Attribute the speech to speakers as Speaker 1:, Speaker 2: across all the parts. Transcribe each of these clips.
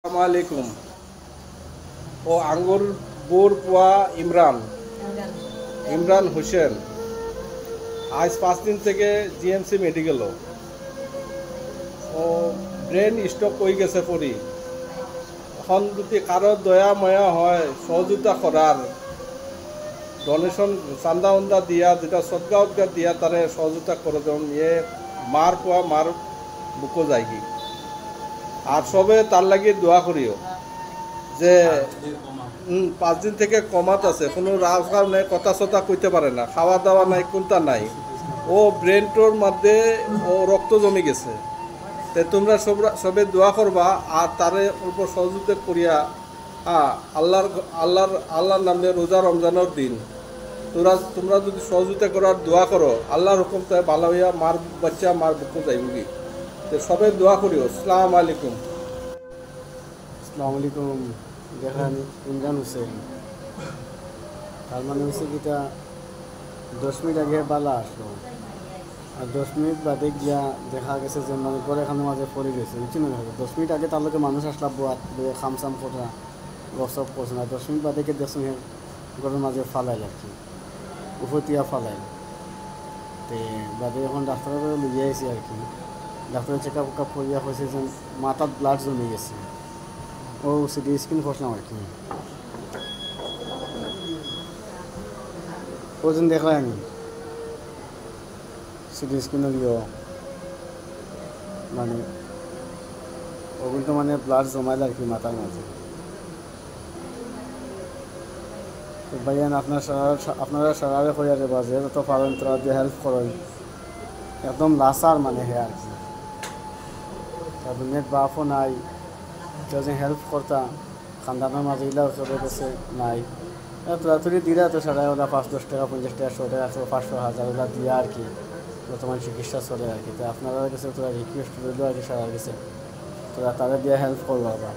Speaker 1: আসসালামু আলাইকুম। ও আঙ্গুর বোর পোয়া ইমরান ইমরান হোসেন আজ 5 দিন থেকে জিএমসি মেডিকেল ও ব্রেন স্ট্রোক হয়ে গেছে পড়ি। এখন যদি কারো দয়া ময়া হয় সহযোগিতা করার ডোনেশন চান্দা উন্দা দিয়া যেটা সদগা উদ্গা দিয়া তারে সহযোগিতা করে দেন ইয়ে মার পোয়া মার বুকো যায় কি আর সবে তার লাগিয়ে দোয়া করিও যে 5 দিন থেকে কমাত আছে, কোনো রাজকার নাই, কথা সতা কইতে পারে না, খাওয়া দাওয়া নাই, কোনটা নাই। ও ব্রেনটোর মধ্যে ও রক্ত জমে গেছে। তে তোমরা সবে দোয়া করবা আর তারে অল্প সহযোগিতা করিয়া আল্লাহর নামে রোজা রমজানের দিন তোমরা যদি সহযোগিতা করার দোয়া করো আল্লাহর হুকুম তাই ভালো হইয়া মার বাচ্চা মার বুকু যাইবি। তো সবে দোয়া করিও। আসসালামু আলাইকুম।
Speaker 2: আসসালামু আলাইকুম। দেখেন ইমরান হোসেন, তার মানে হচ্ছে কিটা 10 মিনিট আগে বালা আসলো আর 10 মিনিট বাদে গিয়া দেখা গেছে যে মানে ঘরে এখানে মাঝে পড়ে গেছে, বুঝছি না। 10 মিনিট আগে তার লোকে মানুষ আসলা বোয়াত খামসাম করা গসব করছে না, 10 মিনিট বাদে গিয়ে দেখুন ঘরের মাঝে ফালাই আর কি উফতিয়া ফালাই। তো বাদে এখন ডাক্তারের লিয়ে আইসি আর কি। ডাক্তারের চেক আপ করিয়া হয়েছে যে মাথার ব্লাড জমে গেছে। ও সিটি স্ক্যান করলাম আর কি। ওজন দেখলাম আমি সিটি স্ক্যানে দিও মানে ও কিন্তু মানে ব্লাড জমাইল আর কি মাথার মাঝে। তো ভাইয়ান আপনারা সারারে করিয়া দেবা যে যত পারেন তোরা দিয়ে হেল্প করেন। একদম লাসার মানে হে আর কি, তার নেট বাপও নাই, কেউ যে হেল্প করতা খানদানের মাঝে এগুলা চলে গেছে নাই। তোরা তুলি দিলা তো সারা ওরা 5-10 টাকা 50 টাকা 100 টাকা 500 1000 ওগুলা দিয়া আর কি বর্তমান চিকিৎসা চলে আর কি। তো আপনারা কাছে তোরা রিকোয়েস্ট রইল আর কি সারা গেছে তোরা তারা দিয়ে হেল্প করবো। আবার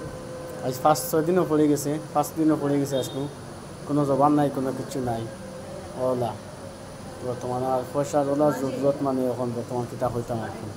Speaker 2: আজ 5-6 দিনও পড়ে গেছে, 5 দিনও পড়ে গেছে আজকে, কোনো জবান নাই, কোনো কিছু নাই। ওলা বর্তমানে আর পয়সার ওলা জরুরত মানে এখন বর্তমান কিতা হইতাম আর কি।